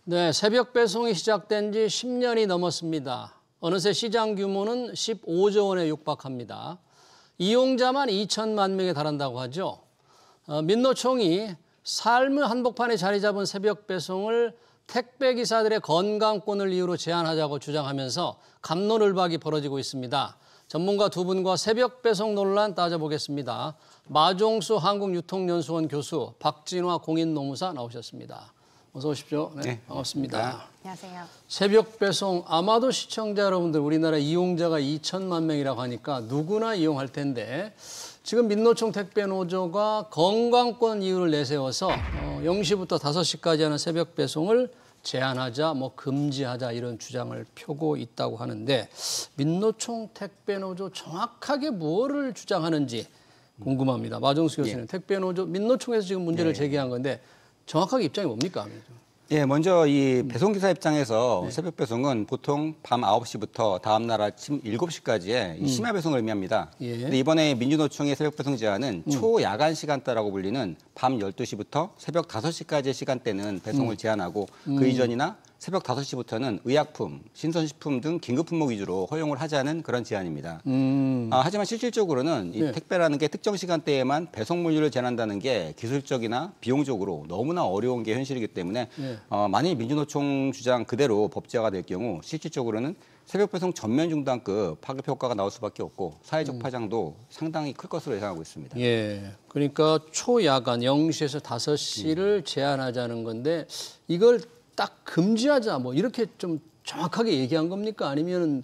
네, 새벽 배송이 시작된 지 10년이 넘었습니다. 어느새 시장 규모는 15조 원에 육박합니다. 이용자만 2천만 명에 달한다고 하죠. 민노총이 삶의 한복판에 자리 잡은 새벽 배송을 택배기사들의 건강권을 이유로 제한하자고 주장하면서 갑론을박이 벌어지고 있습니다. 전문가 두 분과 새벽 배송 논란 따져보겠습니다. 마종수 한국유통연수원 교수, 박진화 공인노무사 나오셨습니다. 어서 오십시오. 네, 반갑습니다. 안녕하세요. 새벽 배송, 아마도 시청자 여러분들 우리나라 이용자가 2천만 명이라고 하니까 누구나 이용할 텐데 지금 민노총 택배노조가 건강권 이유를 내세워서 0시부터 5시까지 하는 새벽 배송을 제한하자, 금지하자 이런 주장을 펴고 있다고 하는데 민노총 택배노조 정확하게 뭐를 주장하는지 궁금합니다. 마종수 교수님, 택배노조, 민노총에서 지금 문제를 제기한 건데 정확하게 입장이 뭡니까? 예, 먼저 이 배송기사 입장에서 새벽 배송은 보통 밤 9시부터 다음 날 아침 7시까지의 심야 배송을 의미합니다. 근데 이번에 민주노총의 새벽 배송 제한은 초야간 시간대라고 불리는 밤 12시부터 새벽 5시까지의 시간대는 배송을 제한하고 그 이전이나 새벽 5시부터는 의약품, 신선식품 등 긴급 품목 위주로 허용을 하자는 그런 제안입니다. 하지만 실질적으로는 이 택배라는 게 특정 시간대에만 배송 물류를 제한한다는 게 기술적이나 비용적으로 너무나 어려운 게 현실이기 때문에 만일 민주노총 주장 그대로 법제화가 될 경우 실질적으로는 새벽 배송 전면 중단급 파급 효과가 나올 수밖에 없고 사회적 파장도 상당히 클 것으로 예상하고 있습니다. 예, 그러니까 초야간 0시에서 5시를 제한하자는 건데 이걸 딱 금지하자 이렇게 좀 정확하게 얘기한 겁니까? 아니면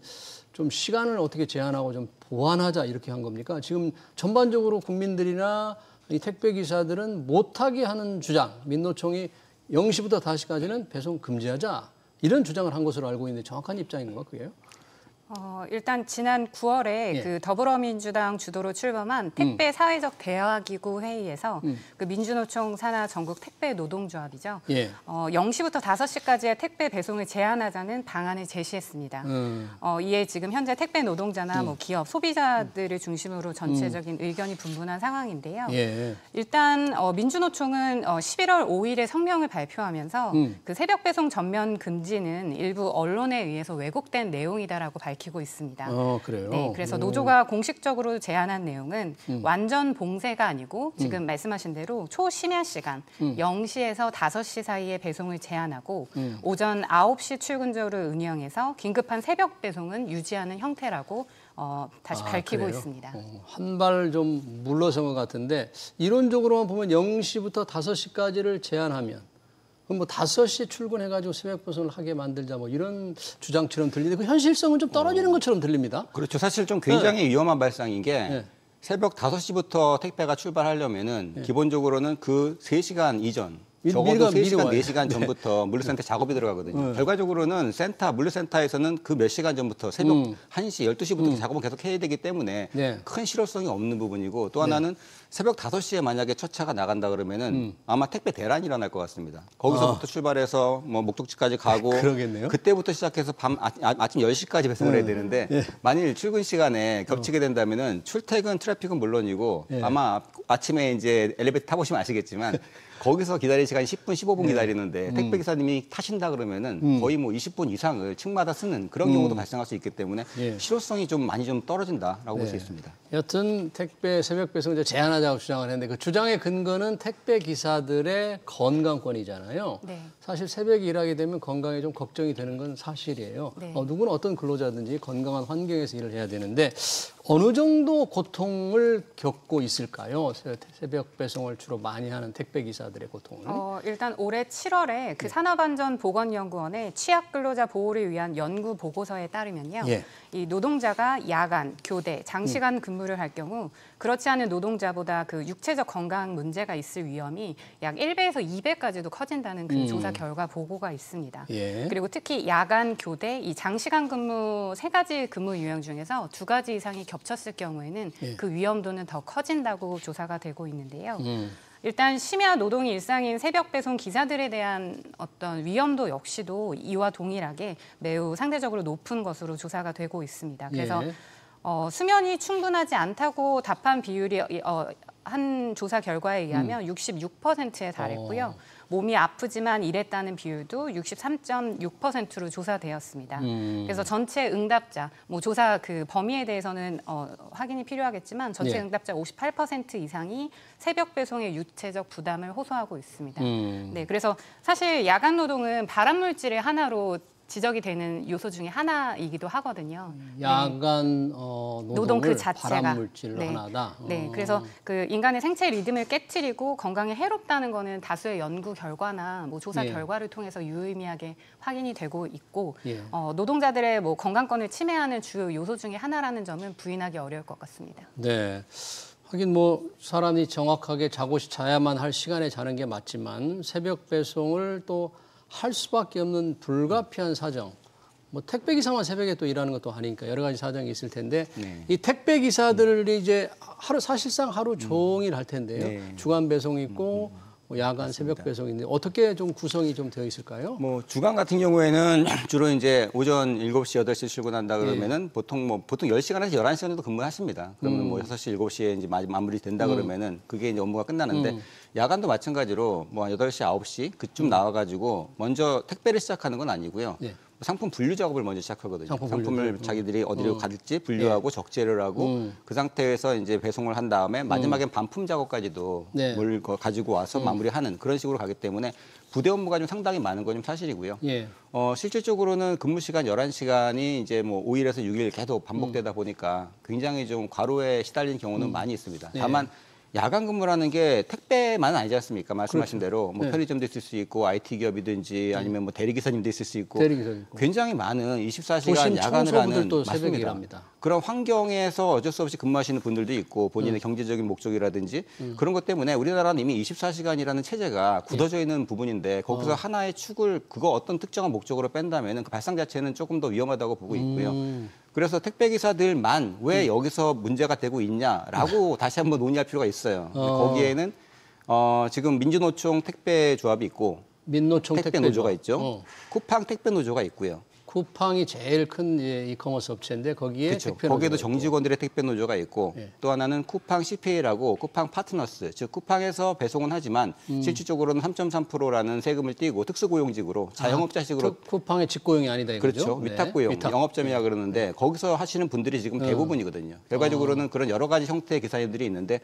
좀 시간을 어떻게 제한하고 좀 보완하자 이렇게 한 겁니까? 지금 전반적으로 국민들이나 이 택배 기사들은 못하게 하는 주장, 민노총이 0시부터 5시까지는 배송 금지하자 이런 주장을 한 것으로 알고 있는데 정확한 입장인 건가 그게요? 일단 지난 9월에 그 더불어민주당 주도로 출범한 택배 사회적 대화기구 회의에서 그 민주노총 산하 전국 택배 노동조합이죠. 0시부터 5시까지의 택배 배송을 제한하자는 방안을 제시했습니다. 이에 지금 현재 택배 노동자나 기업, 소비자들을 중심으로 전체적인 의견이 분분한 상황인데요. 일단 민주노총은 11월 5일에 성명을 발표하면서 그 새벽 배송 전면 금지는 일부 언론에 의해서 왜곡된 내용이다라고 밝히고 있습니다. 그래요? 네, 그래서 노조가 공식적으로 제안한 내용은 완전 봉쇄가 아니고 지금 말씀하신 대로 초심야 시간 0시에서 5시 사이에 배송을 제한하고 오전 9시 출근제로 운영해서 긴급한 새벽 배송은 유지하는 형태라고 다시 밝히고 그래요? 있습니다. 한 발 좀 물러선 것 같은데 이론적으로만 보면 0시부터 5시까지를 제한하면 그럼 5시 출근해가지고 새벽 배송을 하게 만들자 이런 주장처럼 들리는데 그 현실성은 좀 떨어지는 것처럼 들립니다. 그렇죠. 사실 좀 굉장히 위험한 발상인 게 새벽 5시부터 택배가 출발하려면은 기본적으로는 그 3시간 이전 적어도 3시간, 4시간 전부터 물류센터 작업이 들어가거든요. 결과적으로는 물류센터에서는 그 몇 시간 전부터 새벽 1시, 12시부터 작업을 계속 해야 되기 때문에 큰 실효성이 없는 부분이고 또 하나는 새벽 5시에 만약에 첫 차가 나간다 그러면은 아마 택배 대란이 일어날 것 같습니다. 거기서부터 출발해서 목적지까지 가고 그러겠네요. 그때부터 시작해서 아침 10시까지 배송을 해야 되는데 만일 출근 시간에 겹치게 된다면은 출퇴근 트래픽은 물론이고 아마 아침에 이제 엘리베이터 타보시면 아시겠지만 거기서 기다릴 시간이 10분, 15분 기다리는데 택배 기사님이 타신다 그러면은 거의 20분 이상을 층마다 쓰는 그런 경우도 발생할 수 있기 때문에 실효성이 좀 많이 떨어진다라고 볼 수 있습니다. 여튼 택배 새벽 배송 이제 제한하자고 주장을 했는데 그 주장의 근거는 택배 기사들의 건강권이잖아요. 사실 새벽에 일하게 되면 건강에 좀 걱정이 되는 건 사실이에요. 누구나 어떤 근로자든지 건강한 환경에서 일을 해야 되는데 어느 정도 고통을 겪고 있을까요? 새벽 배송을 주로 많이 하는 택배 기사들의 고통을. 일단 올해 7월에 그 산업안전보건연구원의 취약근로자 보호를 위한 연구 보고서에 따르면요. 이 노동자가 야간, 교대, 장시간 근무를 할 경우 그렇지 않은 노동자보다 그 육체적 건강 문제가 있을 위험이 약 1배에서 2배까지도 커진다는 그 조사 결과 보고가 있습니다. 그리고 특히 야간, 교대, 이 장시간 근무 3가지 근무 유형 중에서 2가지 이상이 겹쳤을 경우에는 그 위험도는 더 커진다고 조사가 되고 있는데요. 일단 심야 노동이 일상인 새벽 배송 기사들에 대한 어떤 위험도 역시도 이와 동일하게 매우 상대적으로 높은 것으로 조사가 되고 있습니다. 그래서 수면이 충분하지 않다고 답한 비율이 한 조사 결과에 의하면 66%에 달했고요. 몸이 아프지만 일했다는 비율도 63.6%로 조사되었습니다. 그래서 전체 응답자, 뭐 조사 그 범위에 대해서는 확인이 필요하겠지만 전체 응답자 58% 이상이 새벽 배송의 유체적 부담을 호소하고 있습니다. 네, 그래서 사실 야간 노동은 발암 물질의 하나로 지적이 되는 요소 중에 하나이기도 하거든요. 야간 노동 그 자체가 발암 물질 하나다. 네, 그래서 그 인간의 생체 리듬을 깨트리고 건강에 해롭다는 거는 다수의 연구 결과나 뭐 조사 결과를 통해서 유의미하게 확인이 되고 있고 노동자들의 뭐 건강권을 침해하는 주요 요소 중에 하나라는 점은 부인하기 어려울 것 같습니다. 네. 하긴 뭐 사람이 정확하게 자야만 할 시간에 자는 게 맞지만 새벽 배송을 또 할 수밖에 없는 불가피한 사정. 뭐 택배 기사만 새벽에 또 일하는 것도 아니니까 여러 가지 사정이 있을 텐데 이 택배 기사들이 이제 사실상 하루 종일 할 텐데요. 주간 배송이 있고 뭐 야간 새벽 배송인데 어떻게 좀 구성이 좀 되어 있을까요? 뭐 주간 같은 경우에는 주로 이제 오전 7시, 8시 출근한다 그러면은 보통 10시간에서 11시간 정도 근무하십니다. 그러면 뭐 6시, 7시에 이제 마무리 된다 그러면은 그게 이제 업무가 끝나는데 야간도 마찬가지로 뭐 8시, 9시 그쯤 나와가지고 먼저 택배를 시작하는 건 아니고요. 상품 분류 작업을 먼저 시작하거든요. 상품을 자기들이 어디로 갈지 분류하고 적재를 하고 그 상태에서 이제 배송을 한 다음에 마지막엔 반품 작업까지도 뭘 가지고 와서 마무리하는 그런 식으로 가기 때문에 부대 업무가 좀 상당히 많은 건 좀 사실이고요. 실질적으로는 근무 시간 11시간이 이제 뭐 5일에서 6일 계속 반복되다 보니까 굉장히 좀 과로에 시달리는 경우는 많이 있습니다. 다만 야간 근무라는 게 택배만은 아니지 않습니까? 말씀하신 대로 뭐 편의점도 있을 수 있고 IT 기업이든지 아니면 뭐 대리기사님도 있을 수 있고 굉장히 많은 24시간 야간을 하는 맞습니다. 그런 환경에서 어쩔 수 없이 근무하시는 분들도 있고 본인의 경제적인 목적이라든지 그런 것 때문에 우리나라는 이미 24시간이라는 체제가 굳어져 있는 부분인데 거기서 하나의 축을 그거 어떤 특정한 목적으로 뺀다면 그 발상 자체는 조금 더 위험하다고 보고 있고요. 그래서 택배기사들만 왜 여기서 문제가 되고 있냐라고 다시 한번 논의할 필요가 있어요. 거기에는 지금 민주노총 택배조합이 있고 민노총 택배노조가 있죠. 쿠팡 택배노조가 있고요. 쿠팡이 제일 큰 이커머스 업체인데 거기에 거기에도 정직원들의 택배노조가 있고 또 하나는 쿠팡 CPA라고 쿠팡 파트너스, 즉 쿠팡에서 배송은 하지만 실질적으로는 3.3%라는 세금을 떼고 특수고용직으로 자영업자식으로 쿠팡의 직고용이 아니다 이거죠? 그렇죠. 위탁고용, 영업점이라 그러는데 거기서 하시는 분들이 지금 대부분이거든요. 결과적으로는 그런 여러 가지 형태의 기사님들이 있는데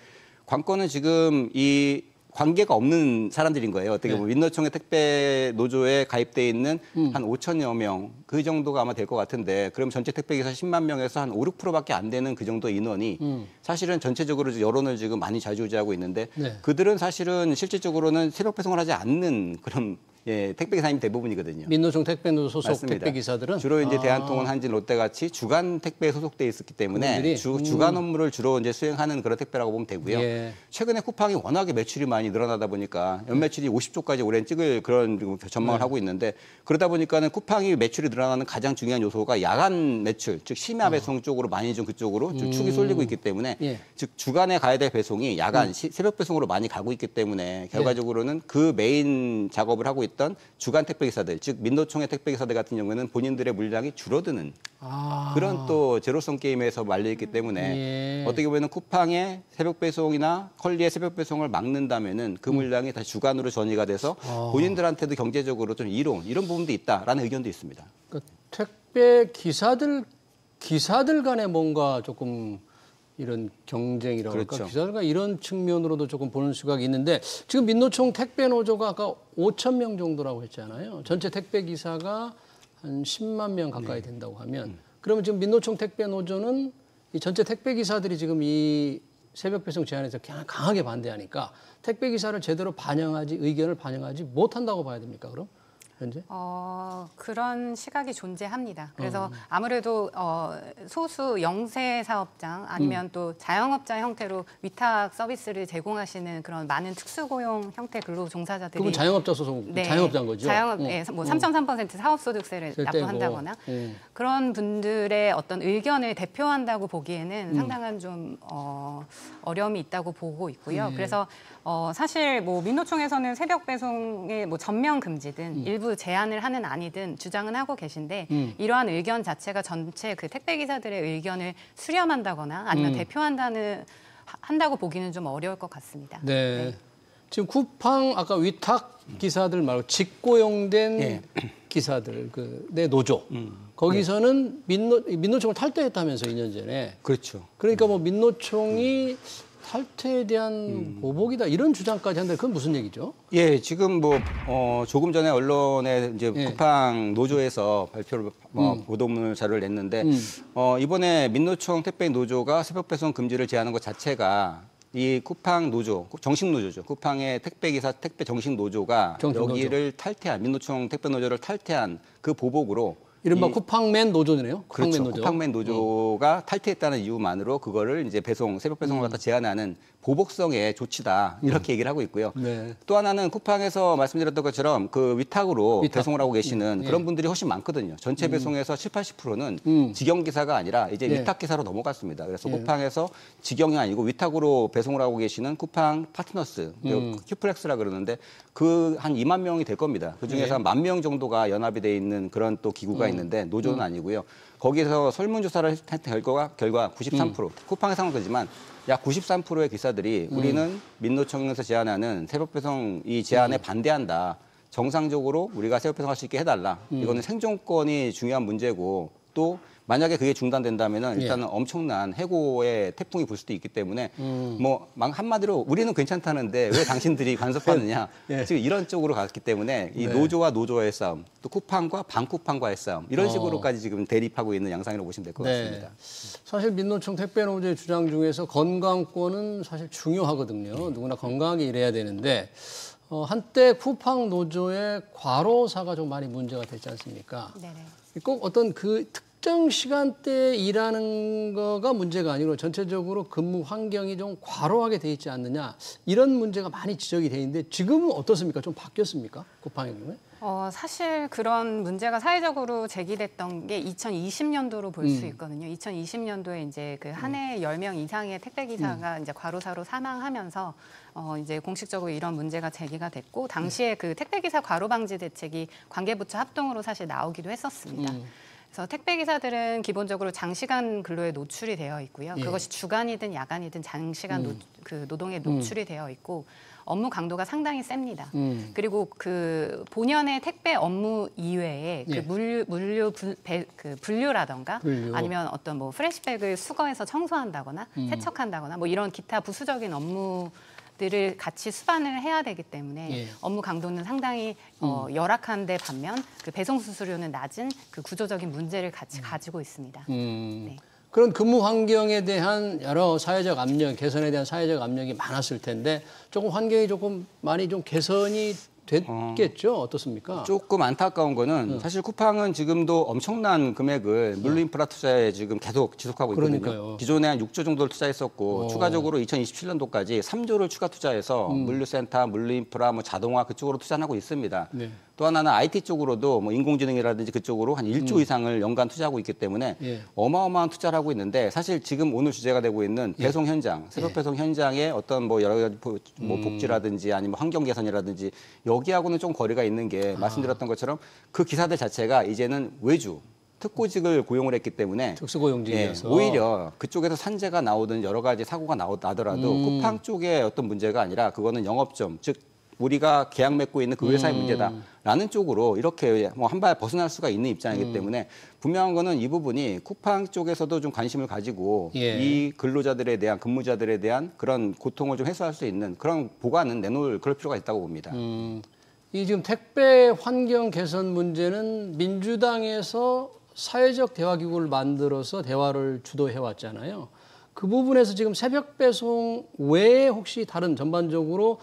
관건은 지금 이 관계가 없는 사람들인 거예요. 어떻게 보면 민노총의 택배 노조에 가입돼 있는 한 5천여 명 그 정도가 아마 될 것 같은데 그럼 전체 택배기사 10만 명에서 한 5, 6%밖에 안 되는 그 정도 인원이 사실은 전체적으로 여론을 지금 많이 좌지우지하고 있는데 그들은 사실은 실질적으로는 새벽 배송을 하지 않는 그런 택배기사님이 대부분이거든요. 민노총 택배노조 소속 맞습니다. 택배기사들은? 주로 이제 대한통운, 한진, 롯데같이 주간 택배에 소속돼 있었기 때문에 주간 업무를 주로 이제 수행하는 그런 택배라고 보면 되고요. 최근에 쿠팡이 워낙에 매출이 많이 늘어나다 보니까 연매출이 50조까지 올해는 찍을 그런 전망을 하고 있는데 그러다 보니까는 쿠팡이 매출이 늘어나는 가장 중요한 요소가 야간 매출, 즉 심야 배송 쪽으로 많이 좀 그쪽으로 좀 축이 쏠리고 있기 때문에 즉 주간에 가야 될 배송이 야간 새벽 배송으로 많이 가고 있기 때문에 결과적으로는 그 메인 작업을 하고 있던 주간 택배기사들, 즉 민노총의 택배기사들 같은 경우에는 본인들의 물량이 줄어드는 그런 또 제로섬 게임에서 말려있기 때문에 어떻게 보면 쿠팡의 새벽 배송이나 컬리의 새벽 배송을 막는다면은 그 물량이 다시 주간으로 전이가 돼서 본인들한테도 경제적으로 좀 이런 부분도 있다라는 의견도 있습니다. 그러니까 택배 기사들 간에 뭔가 조금 이런 경쟁이라고 할까? 기사들과 이런 측면으로도 조금 보는 수가 있는데 지금 민노총 택배노조가 아까 5천 명 정도라고 했잖아요. 전체 택배기사가 한 10만 명 가까이 된다고 하면 그러면 지금 민노총 택배노조는 이 전체 택배기사들이 지금 이 새벽 배송 제한에서 강하게 반대하니까 택배기사를 제대로 의견을 반영하지 못한다고 봐야 됩니까, 그럼? 현재? 그런 시각이 존재합니다. 그래서 아무래도 소수 영세 사업장 아니면 또 자영업자 형태로 위탁 서비스를 제공하시는 그런 많은 특수고용 형태 근로 종사자들이 그건 자영업자 소속 자영업자인 거죠? 뭐 3.3% 사업소득세를 납부한다거나 그런 분들의 어떤 의견을 대표한다고 보기에는 상당한 좀 어려움이 있다고 보고 있고요. 그래서 사실 뭐 민노총에서는 새벽 배송의 뭐 전면 금지든 일부 제한을 하는 아니든 주장은 하고 계신데 이러한 의견 자체가 전체 그 택배 기사들의 의견을 수렴한다거나 아니면 대표한다고 보기는 좀 어려울 것 같습니다. 네. 지금 쿠팡 아까 위탁 기사들 말고 직고용된 기사들 내 노조 거기서는 민노총을 탈퇴했다면서 2년 전에. 그렇죠. 그러니까 뭐 민노총이 탈퇴에 대한 보복이다 이런 주장까지 하는데 그건 무슨 얘기죠? 예, 지금 조금 전에 언론에 이제 쿠팡 노조에서 발표를 보도문을 자료를 냈는데 이번에 민노총 택배 노조가 새벽 배송 금지를 제한한 것 자체가 이 쿠팡 노조, 정식 노조죠. 쿠팡의 택배기사 택배 정식 노조가 여기를 탈퇴한 민노총 택배 노조를 탈퇴한 그 보복으로 이른바 쿠팡맨 노조네요. 쿠팡맨 그렇죠. 노조. 쿠팡맨 노조가 탈퇴했다는 이유만으로 그거를 이제 새벽 배송을 갖다 제한하는 보복성의 조치다 이렇게 얘기를 하고 있고요. 네. 또 하나는 쿠팡에서 말씀드렸던 것처럼 그 위탁으로 배송을 하고 계시는 그런 분들이 훨씬 많거든요. 전체 배송에서 70~80%는 직영 기사가 아니라 이제 위탁 기사로 넘어갔습니다. 그래서 쿠팡에서 직영이 아니고 위탁으로 배송을 하고 계시는 쿠팡 파트너스, 큐플렉스라 그러는데 그 한 2만 명이 될 겁니다. 그 중에서 한 1만 명 정도가 연합이 돼 있는 그런 또 기구가 있는데 노조는 아니고요. 거기서 설문조사를 했던 결과 93%, 쿠팡에서는 그렇지만 약 93%의 기사들이 우리는 민노총에서 제안하는 새벽 배송 이 제안에 반대한다. 정상적으로 우리가 새벽 배송할 수 있게 해달라. 이거는 생존권이 중요한 문제고 또 만약에 그게 중단된다면은 일단은 엄청난 해고의 태풍이 불 수도 있기 때문에 뭐 한마디로 우리는 괜찮다는데 왜 당신들이 간섭하느냐. 지금 이런 쪽으로 갔기 때문에 이 노조와 노조의 싸움, 또 쿠팡과 반쿠팡과의 싸움 이런 식으로까지 지금 대립하고 있는 양상이라고 보시면 될 것 같습니다. 사실 민노총 택배 노조의 주장 중에서 건강권은 사실 중요하거든요. 누구나 건강하게 일해야 되는데 한때 쿠팡 노조의 과로사가 좀 많이 문제가 됐지 않습니까? 네네. 꼭 어떤 그 특정 시간대에 일하는 거가 문제가 아니고 전체적으로 근무 환경이 좀 과로하게 돼 있지 않느냐 이런 문제가 많이 지적이 돼 있는데 지금은 어떻습니까? 좀 바뀌었습니까? 쿠팡의 경우에? 사실 그런 문제가 사회적으로 제기됐던 게 2020년도로 볼 수 있거든요. 2020년도에 이제 그 한 해 10명 이상의 택배 기사가 이제 과로사로 사망하면서 이제 공식적으로 이런 문제가 제기가 됐고 당시에 그 택배 기사 과로 방지 대책이 관계부처 합동으로 사실 나오기도 했었습니다. 그래서 택배 기사들은 기본적으로 장시간 근로에 노출이 되어 있고요. 그것이 주간이든 야간이든 장시간 그 노동에 노출이 되어 있고 업무 강도가 상당히 셉니다. 그리고 그 본연의 택배 업무 이외에 그 분류라던가 아니면 어떤 뭐 프레시백을 수거해서 청소한다거나 세척한다거나 뭐 이런 기타 부수적인 업무들을 같이 수반을 해야 되기 때문에 업무 강도는 상당히 열악한데 반면 그 배송 수수료는 낮은 그 구조적인 문제를 같이 가지고 있습니다. 네. 그런 근무 환경에 대한 여러 사회적 압력, 개선에 대한 사회적 압력이 많았을 텐데 조금 환경이 조금 많이 좀 개선이 됐겠죠? 어떻습니까? 조금 안타까운 거는 사실 쿠팡은 지금도 엄청난 금액을 물류인프라 투자에 지금 계속 지속하고 있거든요. 그러니까요. 기존에 한 6조 정도를 투자했었고 추가적으로 2027년도까지 3조를 추가 투자해서 물류센터, 물류인프라, 뭐 자동화 그쪽으로 투자하고 있습니다. 네. 또 하나는 IT 쪽으로도 뭐 인공지능이라든지 그쪽으로 한 1조 이상을 연간 투자하고 있기 때문에 어마어마한 투자를 하고 있는데 사실 지금 오늘 주제가 되고 있는 배송 현장, 새벽 배송 현장의 어떤 뭐 여러 가지 뭐 복지라든지 아니면 환경 개선이라든지 여기하고는 좀 거리가 있는 게 말씀드렸던 것처럼 그 기사들 자체가 이제는 외주 특고직을 고용을 했기 때문에 특수고용직이어서 오히려 그쪽에서 산재가 나오든 여러 가지 사고가 나더라도 쿠팡 쪽의 어떤 문제가 아니라 그거는 영업점 즉 우리가 계약 맺고 있는 그 회사의 문제다라는 쪽으로 이렇게 뭐 한 발 벗어날 수가 있는 입장이기 때문에 분명한 거는 이 부분이 쿠팡 쪽에서도 좀 관심을 가지고 이 근로자들에 대한 근무자들에 대한 그런 고통을 좀 해소할 수 있는 그런 보관은 내놓을 그럴 필요가 있다고 봅니다. 이 지금 택배 환경 개선 문제는 민주당에서 사회적 대화 기구를 만들어서 대화를 주도해 왔잖아요. 그 부분에서 지금 새벽 배송 외에 혹시 다른 전반적으로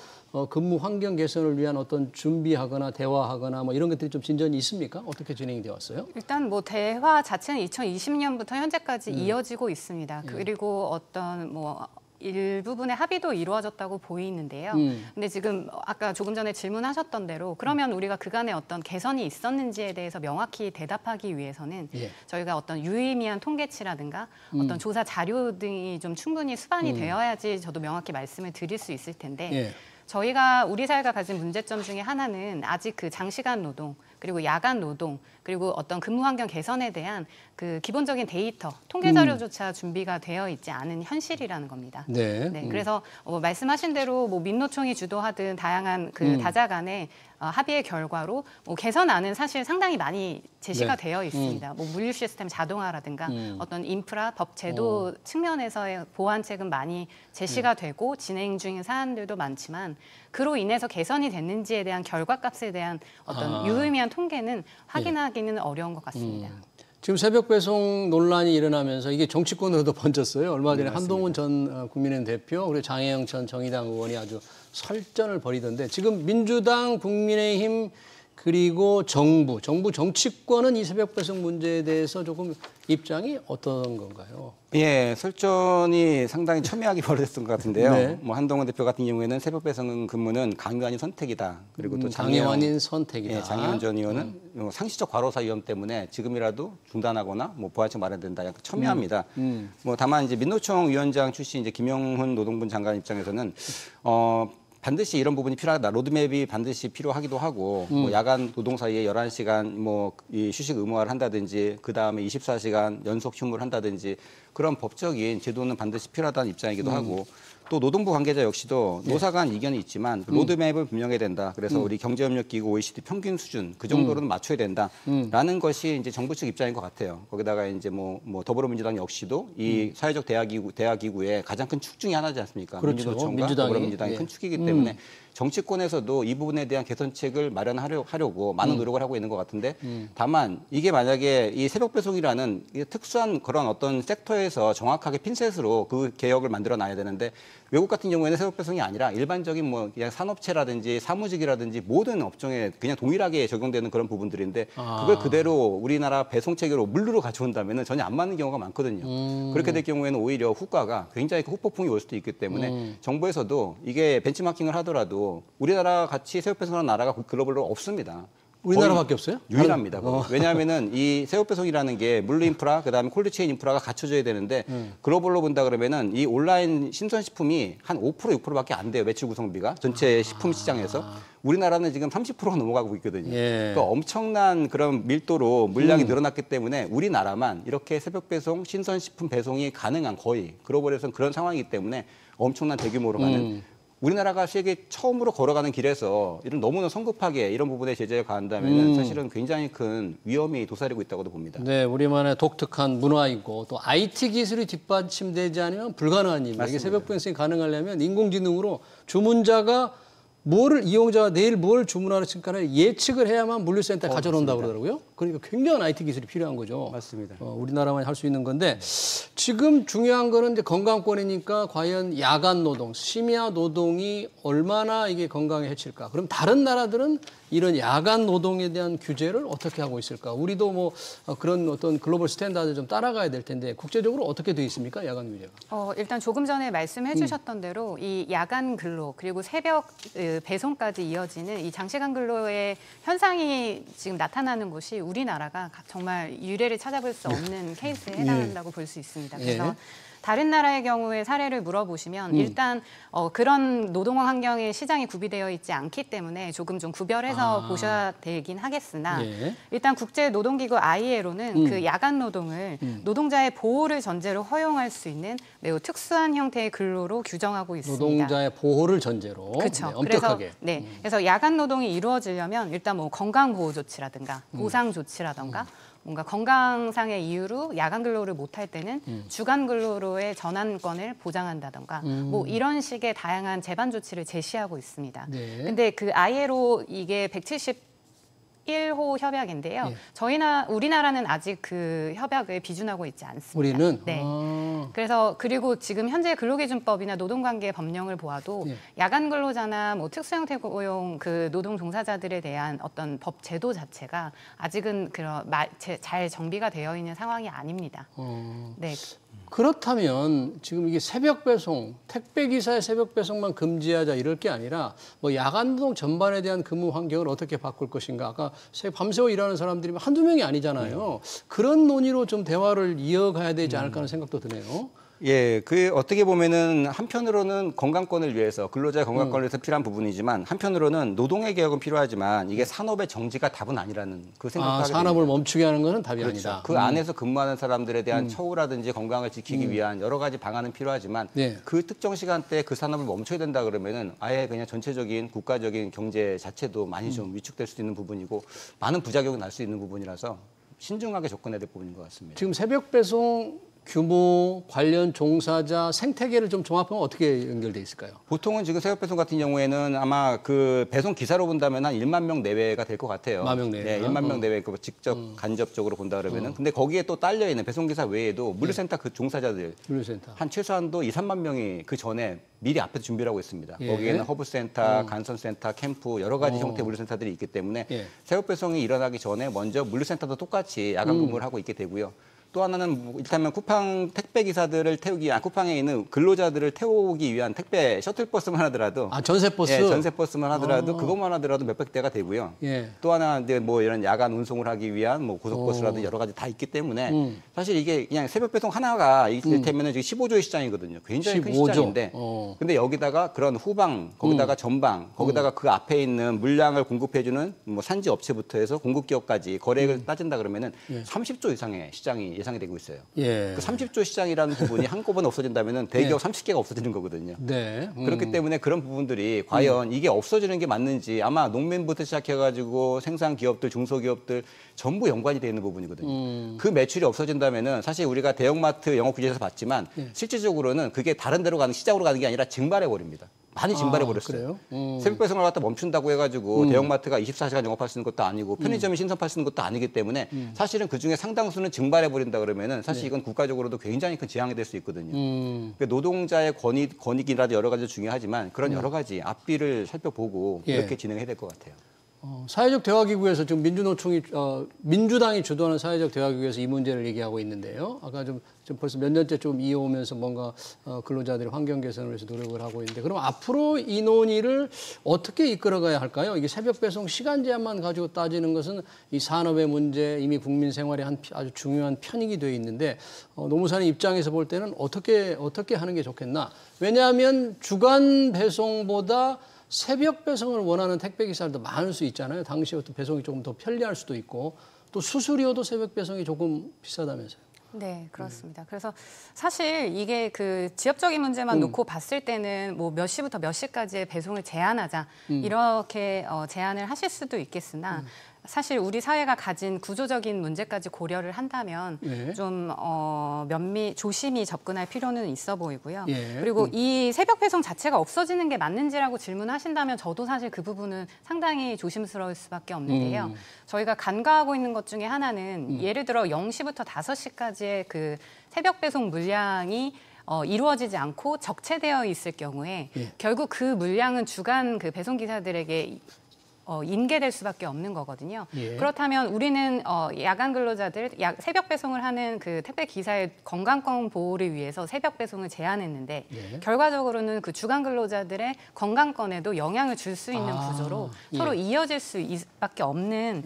근무 환경 개선을 위한 어떤 준비하거나 대화하거나 뭐 이런 것들이 좀 진전이 있습니까? 어떻게 진행이 되어 왔어요? 일단 뭐 대화 자체는 2020년부터 현재까지 이어지고 있습니다. 그리고 어떤 뭐 일부분의 합의도 이루어졌다고 보이는데요. 근데 지금 아까 조금 전에 질문하셨던 대로 그러면 우리가 그간에 어떤 개선이 있었는지에 대해서 명확히 대답하기 위해서는 저희가 어떤 유의미한 통계치라든가 어떤 조사 자료 등이 좀 충분히 수반이 되어야지 저도 명확히 말씀을 드릴 수 있을 텐데 저희가 우리 사회가 가진 문제점 중에 하나는 아직 그 장시간 노동 그리고 야간 노동, 그리고 어떤 근무 환경 개선에 대한 그 기본적인 데이터, 통계 자료조차 준비가 되어 있지 않은 현실이라는 겁니다. 네. 네, 그래서 말씀하신 대로 뭐 민노총이 주도하든 다양한 그 다자 간의 합의의 결과로 뭐 개선안은 사실 상당히 많이 제시가 네. 되어 있습니다. 뭐 물류 시스템 자동화라든가 어떤 인프라, 법 제도 측면에서의 보완책은 많이 제시가 되고 진행 중인 사안들도 많지만 그로 인해서 개선이 됐는지에 대한 결과값에 대한 어떤 유의미한 통계는 확인하기는 어려운 것 같습니다. 지금 새벽 배송 논란이 일어나면서 이게 정치권으로도 번졌어요. 얼마 전에 한동훈 전 국민의힘 대표 그리고 장혜영 전 정의당 의원이 아주 설전을 벌이던데 지금 민주당, 국민의힘 그리고 정부 정치권은 이 새벽 배송 문제에 대해서 조금 입장이 어떤 건가요? 예, 설전이 상당히 첨예하게 벌어졌던 것 같은데요. 네. 뭐 한동훈 대표 같은 경우에는 새벽 배송 근무는 강요 아닌 선택이다. 그리고 또 강요 아닌 선택이다. 예, 장혜원 전 의원은 상시적 과로사 위험 때문에 지금이라도 중단하거나 뭐 부활책 마련된다. 약간 첨예합니다. 뭐 다만 이제 민노총 위원장 출신 이제 김영훈 노동부 장관 입장에서는 반드시 이런 부분이 필요하다. 로드맵이 반드시 필요하기도 하고 뭐 야간 노동 사이에 11시간 뭐 이 휴식 의무화를 한다든지 그다음에 24시간 연속 휴무를 한다든지 그런 법적인 제도는 반드시 필요하다는 입장이기도 하고 또 노동부 관계자 역시도 노사 간 이견이 있지만 로드맵을 분명해야 된다. 그래서 우리 경제협력기구 OECD 평균 수준 그 정도로는 맞춰야 된다라는 것이 이제 정부 측 입장인 것 같아요. 거기다가 이제 뭐 더불어민주당 역시도 이 사회적 대화기구의 가장 큰 축 중에 하나지 않습니까? 그렇죠. 민주노총과 더불어민주당이 큰 축이기 때문에 정치권에서도 이 부분에 대한 개선책을 마련하려고 많은 노력을 하고 있는 것 같은데 다만 이게 만약에 이 새벽 배송이라는 특수한 그런 어떤 섹터에서 정확하게 핀셋으로 그 개혁을 만들어 놔야 되는데 외국 같은 경우에는 새벽 배송이 아니라 일반적인 뭐 그냥 산업체라든지 사무직이라든지 모든 업종에 그냥 동일하게 적용되는 그런 부분들인데 그걸 그대로 우리나라 배송 체계로 물류로 가져온다면은 전혀 안 맞는 경우가 많거든요. 그렇게 될 경우에는 오히려 후과가 굉장히 큰 후폭풍이 올 수도 있기 때문에 정부에서도 이게 벤치마킹을 하더라도 우리나라 같이 새벽 배송하는 나라가 글로벌로 없습니다. 우리나라밖에 없어요? 유일합니다. 왜냐하면은 이 새벽 배송이라는 게 물류 인프라, 그다음에 콜드체인 인프라가 갖춰져야 되는데 글로벌로 본다 그러면은 이 온라인 신선식품이 한 5% 6%밖에 안 돼요. 매출 구성비가 전체 식품 시장에서. 우리나라는 지금 30%가 넘어가고 있거든요. 예. 그러니까 엄청난 그런 밀도로 물량이 늘어났기 때문에 우리나라만 이렇게 새벽 배송, 신선식품 배송이 가능한 거의 글로벌에서는 그런 상황이기 때문에 엄청난 대규모로 가는 우리나라가 세계 처음으로 걸어가는 길에서 이런 너무나 성급하게 이런 부분에 제재를 가한다면 사실은 굉장히 큰 위험이 도사리고 있다고도 봅니다. 네, 우리만의 독특한 문화이고 또 IT 기술이 뒷받침되지 않으면 불가능한 일입니다. 이게 새벽 배송이 가능하려면 인공지능으로 주문자가 이용자가 내일 뭘 주문할지를 예측을 해야만 물류센터에 가져온다고 그러더라고요. 그러니까 굉장한 IT 기술이 필요한 거죠. 맞습니다. 우리나라만 할 수 있는 건데 지금 중요한 거는 이제 건강권이니까 과연 야간 노동, 심야 노동이 얼마나 이게 건강에 해칠까? 그럼 다른 나라들은 이런 야간 노동에 대한 규제를 어떻게 하고 있을까? 우리도 뭐 그런 어떤 글로벌 스탠다드 좀 따라가야 될 텐데 국제적으로 어떻게 돼 있습니까? 야간 규제가? 일단 조금 전에 말씀해 주셨던 대로 이 야간 근로 그리고 새벽 배송까지 이어지는 이 장시간 근로의 현상이 지금 나타나는 곳이 우리나라가 정말 유례를 찾아볼 수 없는 케이스에 해당한다고 볼 수 있습니다. 그래서 다른 나라의 경우에 사례를 물어보시면 일단 그런 노동 환경의 시장이 구비되어 있지 않기 때문에 조금 좀 구별해서 보셔야 되긴 하겠으나 일단 국제노동기구 ILO는 그 야간 노동을 노동자의 보호를 전제로 허용할 수 있는 매우 특수한 형태의 근로로 규정하고 있습니다. 노동자의 보호를 전제로 그렇죠. 네, 엄격하게. 그래서 야간 노동이 이루어지려면 일단 뭐 건강 보호 조치라든가 보상 조치라든가 뭔가 건강상의 이유로 야간 근로를 못할 때는 주간 근로로의 전환권을 보장한다던가 뭐 이런 식의 다양한 제반 조치를 제시하고 있습니다. 근데 그 ILO 이게 171호 협약인데요. 우리나라는 아직 그 협약을 비준하고 있지 않습니다. 우리는? 네. 그래서 그리고 지금 현재 근로기준법이나 노동관계 법령을 보아도 야간 근로자나 뭐 특수형태 고용 그 노동 종사자들에 대한 어떤 법 제도 자체가 아직은 잘 정비가 되어 있는 상황이 아닙니다. 네. 그렇다면 지금 이게 새벽 배송, 택배 기사의 새벽 배송만 금지하자 이럴 게 아니라 뭐 야간 노동 전반에 대한 근무 환경을 어떻게 바꿀 것인가. 아까 밤새워 일하는 사람들이 한두 명이 아니잖아요. 그런 논의로 좀 대화를 이어가야 되지 않을까 하는 생각도 드네요. 예, 그 어떻게 보면은 한편으로는 건강권을 위해서 근로자의 건강권을 위해서 필요한 부분이지만 한편으로는 노동의 개혁은 필요하지만 이게 산업의 정지가 답은 아니라는 그 생각을 하게 됩니다. 산업을 멈추게 하는 것은 답이 그렇죠. 아니다. 그 안에서 근무하는 사람들에 대한 처우라든지 건강을 지키기 위한 여러 가지 방안은 필요하지만 그 특정 시간대에 그 산업을 멈춰야 된다 그러면은 아예 그냥 전체적인 국가적인 경제 자체도 많이 좀 위축될 수 있는 부분이고 많은 부작용이 날 수 있는 부분이라서 신중하게 접근해야 될 부분인 것 같습니다. 지금 새벽 배송 규모, 관련 종사자, 생태계를 좀 종합하면 어떻게 연결돼 있을까요? 보통은 지금 새벽 배송 같은 경우에는 아마 그 배송 기사로 본다면 한 1만 명 내외가 될 것 같아요. 1만 명 내외. 네, 1만 명 내외 그 직접 간접적으로 본다 그러면은 근데 거기에 또 딸려 있는 배송 기사 외에도 물류센터 그 종사자들 물류센터. 한 최소한도 2, 3만 명이 그 전에 미리 앞에서 준비를 하고 있습니다. 거기에는 허브센터, 간선센터, 캠프 여러 가지 형태의 물류센터들이 있기 때문에 새벽 배송이 일어나기 전에 먼저 물류센터도 똑같이 야간 근무를 하고 있게 되고요. 또 하나는 일단은 쿠팡 택배 기사들을 태우기 위한 쿠팡에 있는 근로자들을 태우기 위한 택배 셔틀버스만 하더라도 전세버스? 예, 전세버스만 하더라도 그것만 하더라도 몇백 대가 되고요. 또 하나 이제 뭐 이런 야간 운송을 하기 위한 뭐 고속버스라든지 여러 가지 다 있기 때문에 사실 이게 그냥 새벽 배송 하나가 이를테면은 지금 15조의 시장이거든요. 굉장히 큰 15조. 시장인데 근데 여기다가 그런 후방, 거기다가 전방, 거기다가 그 앞에 있는 물량을 공급해주는 뭐 산지 업체부터 해서 공급기업까지 거래액을 따진다 그러면은 30조 이상의 시장이 예상이 되고 있어요. 그 30조 시장이라는 부분이 한꺼번에 없어진다면은 대기업 30개가 없어지는 거거든요. 그렇기 때문에 그런 부분들이 과연 이게 없어지는 게 맞는지 아마 농민부터 시작해가지고 생산 기업들, 중소기업들 전부 연관이 되어 있는 부분이거든요. 그 매출이 없어진다면은 사실 우리가 대형마트 영업 규제에서 봤지만 실질적으로는 그게 다른 데로 가는 시장으로 가는 게 아니라 증발해 버립니다. 많이 증발해 버렸어요. 새벽 배송을 갖다 멈춘다고 해가지고 대형마트가 24시간 영업할 수 있는 것도 아니고 편의점이 신선할 수 있는 것도 아니기 때문에 사실은 그 중에 상당수는 증발해 버린다 그러면은 사실 이건 국가적으로도 굉장히 큰 재앙이 될 수 있거든요. 그러니까 노동자의 권익이라도 여러 가지 중요하지만 그런 여러 가지 앞뒤를 살펴보고 이렇게 진행해야 될 것 같아요. 사회적 대화기구에서 지금 민주노총이 민주당이 주도하는 사회적 대화기구에서 이 문제를 얘기하고 있는데요. 아까 좀 벌써 몇 년째 좀 이어오면서 뭔가 근로자들의 환경 개선을 위해서 노력을 하고 있는데 그럼 앞으로 이 논의를 어떻게 이끌어가야 할까요? 이게 새벽 배송 시간 제한만 가지고 따지는 것은 이 산업의 문제, 이미 국민 생활의 아주 중요한 편익이 되어 있는데 노무사님 입장에서 볼 때는 어떻게 하는 게 좋겠나? 왜냐하면 주간 배송보다 새벽 배송을 원하는 택배 기사들도 많을 수 있잖아요. 당시부터 배송이 조금 더 편리할 수도 있고 또 수수료도 새벽 배송이 조금 비싸다면서요. 네, 그렇습니다. 그래서 사실 이게 그 지역적인 문제만 놓고 봤을 때는 뭐 몇 시부터 몇 시까지의 배송을 제한하자 이렇게 제한을 하실 수도 있겠으나 사실 우리 사회가 가진 구조적인 문제까지 고려를 한다면 좀 조심히 접근할 필요는 있어 보이고요. 그리고 이 새벽 배송 자체가 없어지는 게 맞는지라고 질문하신다면 저도 사실 그 부분은 상당히 조심스러울 수밖에 없는데요. 저희가 간과하고 있는 것 중에 하나는 예를 들어 0시부터 5시까지의 그 새벽 배송 물량이 이루어지지 않고 적체되어 있을 경우에 결국 그 물량은 주간 그 배송 기사들에게 인계될 수밖에 없는 거거든요. 그렇다면 우리는 야간 근로자들, 새벽 배송을 하는 그 택배 기사의 건강권 보호를 위해서 새벽 배송을 제한했는데 결과적으로는 그 주간 근로자들의 건강권에도 영향을 줄 수 있는 구조로 서로 이어질 수밖에 없는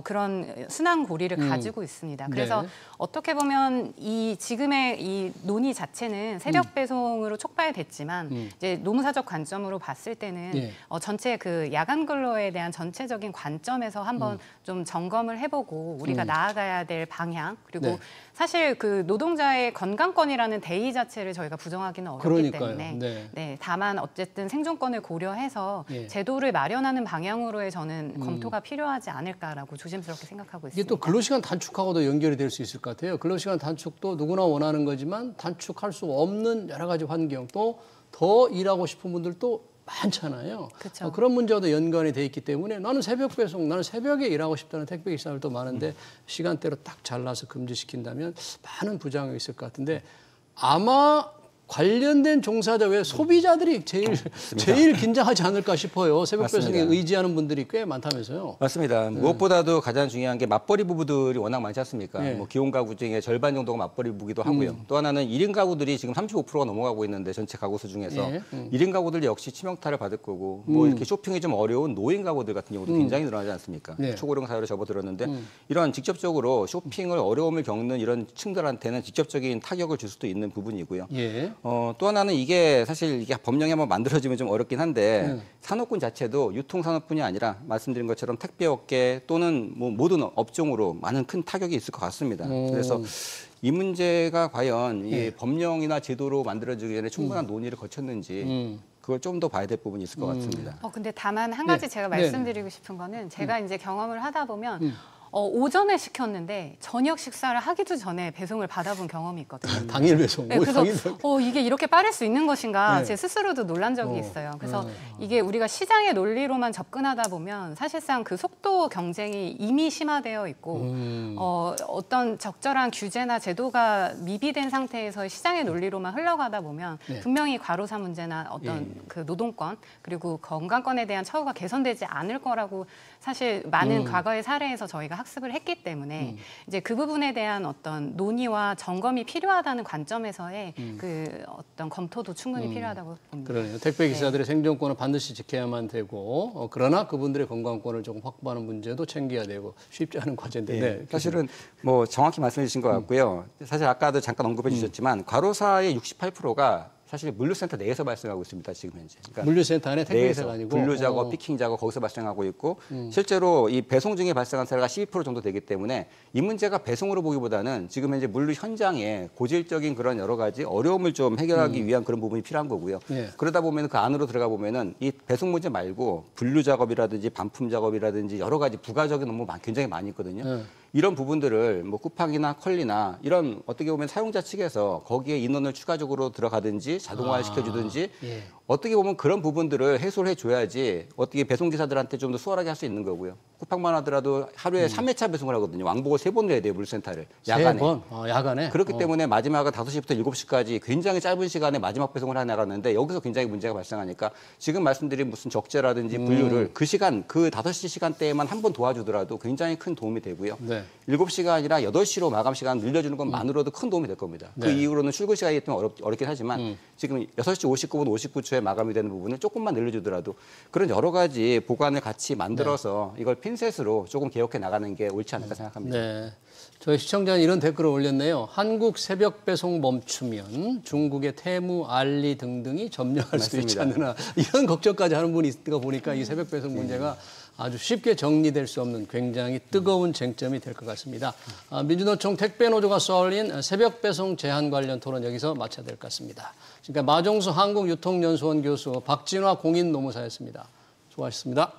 그런 순환 고리를 가지고 있습니다. 그래서 어떻게 보면 지금의 이 논의 자체는 새벽 배송으로 촉발됐지만 이제 노무사적 관점으로 봤을 때는 전체 그 야간 근로에 대한 전체적인 관점에서 한번 좀 점검을 해보고 우리가 나아가야 될 방향 그리고 사실 그 노동자의 건강권이라는 대의 자체를 저희가 부정하기는 어렵기 때문에 다만 어쨌든 생존권을 고려해서 제도를 마련하는 방향으로의 저는 검토가 필요하지 않을까라고 조심스럽게 생각하고 있습니다. 이게 또 근로시간 단축하고도 연결이 될 수 있을 것 같아요. 근로시간 단축도 누구나 원하는 거지만 단축할 수 없는 여러 가지 환경 또 더 일하고 싶은 분들도 많잖아요. 그렇죠. 그런 문제와도 연관이 돼 있기 때문에 나는 새벽 배송, 나는 새벽에 일하고 싶다는 택배 기사들도 많은데 시간대로 딱 잘라서 금지시킨다면 많은 부작용이 있을 것 같은데 아마 관련된 종사자 외에 소비자들이 제일 긴장하지 않을까 싶어요. 새벽 배송에 의지하는 분들이 꽤 많다면서요. 맞습니다. 무엇보다도 가장 중요한 게 맞벌이 부부들이 워낙 많지 않습니까? 뭐 기혼 가구 중에 절반 정도가 맞벌이 부부기도 하고요. 또 하나는 1인 가구들이 지금 35%가 넘어가고 있는데 전체 가구 수 중에서 1인 가구들 역시 치명타를 받을 거고 뭐 이렇게 쇼핑이 좀 어려운 노인 가구들 같은 경우도 굉장히 늘어나지 않습니까? 초고령 사회로 접어들었는데 이런 직접적으로 쇼핑을 어려움을 겪는 이런 층들한테는 직접적인 타격을 줄 수도 있는 부분이고요. 또 하나는 이게 사실 이게 법령이 한번 만들어지면 좀 어렵긴 한데 산업군 자체도 유통산업뿐이 아니라 말씀드린 것처럼 택배업계 또는 뭐 모든 업종으로 많은 큰 타격이 있을 것 같습니다. 그래서 이 문제가 과연 이 법령이나 제도로 만들어지기 전에 충분한 논의를 거쳤는지 그걸 좀 더 봐야 될 부분이 있을 것 같습니다. 근데 다만 한 가지 제가 말씀드리고 싶은 거는 제가 이제 경험을 하다 보면 오전에 시켰는데 저녁 식사를 하기도 전에 배송을 받아본 경험이 있거든요. 당일 배송. 네, 그래서 이게 이렇게 빠를 수 있는 것인가 제 스스로도 놀란 적이 있어요. 그래서 이게 우리가 시장의 논리로만 접근하다 보면 사실상 그 속도 경쟁이 이미 심화되어 있고 어떤 적절한 규제나 제도가 미비된 상태에서 시장의 논리로만 흘러가다 보면 분명히 과로사 문제나 어떤 그 노동권 그리고 건강권에 대한 처우가 개선되지 않을 거라고 사실 많은 과거의 사례에서 저희가 학습을 했기 때문에 이제 그 부분에 대한 어떤 논의와 점검이 필요하다는 관점에서의 그 어떤 검토도 충분히 필요하다고 봅니다. 그러네요. 택배 기사들의 생존권을 반드시 지켜야만 되고 그러나 그분들의 건강권을 조금 확보하는 문제도 챙겨야 되고 쉽지 않은 과제인데. 사실은 뭐 정확히 말씀해 주신 것 같고요. 사실 아까도 잠깐 언급해 주셨지만 과로사의 68%가 사실 물류센터 내에서 발생하고 있습니다. 지금 현재. 그러니까 물류센터 안에 택배기사가 아니고 분류 작업, 피킹 작업 거기서 발생하고 있고 실제로 이 배송 중에 발생한 사례가 12% 정도 되기 때문에 이 문제가 배송으로 보기보다는 지금 현재 물류 현장에 고질적인 그런 여러 가지 어려움을 좀 해결하기 위한 그런 부분이 필요한 거고요. 그러다 보면 그 안으로 들어가 보면은 이 배송 문제 말고 분류 작업이라든지 반품 작업이라든지 여러 가지 부가적인 업무 굉장히 많이 있거든요. 이런 부분들을 뭐 쿠팡이나 컬리나 이런 어떻게 보면 사용자 측에서 거기에 인원을 추가적으로 들어가든지 자동화를 시켜주든지 어떻게 보면 그런 부분들을 해소를 해줘야지 어떻게 배송기사들한테 좀 더 수월하게 할 수 있는 거고요. 쿠팡만 하더라도 하루에 3회차 배송을 하거든요. 왕복을 3번을 해야 돼요, 물센터를. 야간에. 3번? 야간에? 그렇기 때문에 마지막은 5시부터 7시까지 굉장히 짧은 시간에 마지막 배송을 해나갔는데 여기서 굉장히 문제가 발생하니까 지금 말씀드린 무슨 적재라든지 분류를 그 시간, 그 5시 시간대에만 한 번 도와주더라도 굉장히 큰 도움이 되고요. 7시가 아니라 8시로 마감 시간 늘려주는 것만으로도 큰 도움이 될 겁니다. 그 이후로는 출근 시간이 좀 어렵긴 하지만 지금 6시 59분, 59초에 마감이 되는 부분을 조금만 늘려주더라도 그런 여러 가지 보관을 같이 만들어서 이걸 핀셋으로 조금 개혁해 나가는 게 옳지 않을까 생각합니다. 네. 저희 시청자는 이런 댓글을 올렸네요. 한국 새벽 배송 멈추면 중국의 테무, 알리 등등이 점령할 수 있지 않느냐. 이런 걱정까지 하는 분이 있는 거 보니까 이 새벽 배송 문제가 아주 쉽게 정리될 수 없는 굉장히 뜨거운 쟁점이 될 것 같습니다. 민주노총 택배노조가 쏘아올린 새벽 배송 제한 관련 토론 여기서 마쳐야 될 것 같습니다. 지금까지 마종수 한국유통연수원 교수 박진화 공인노무사였습니다. 수고하셨습니다.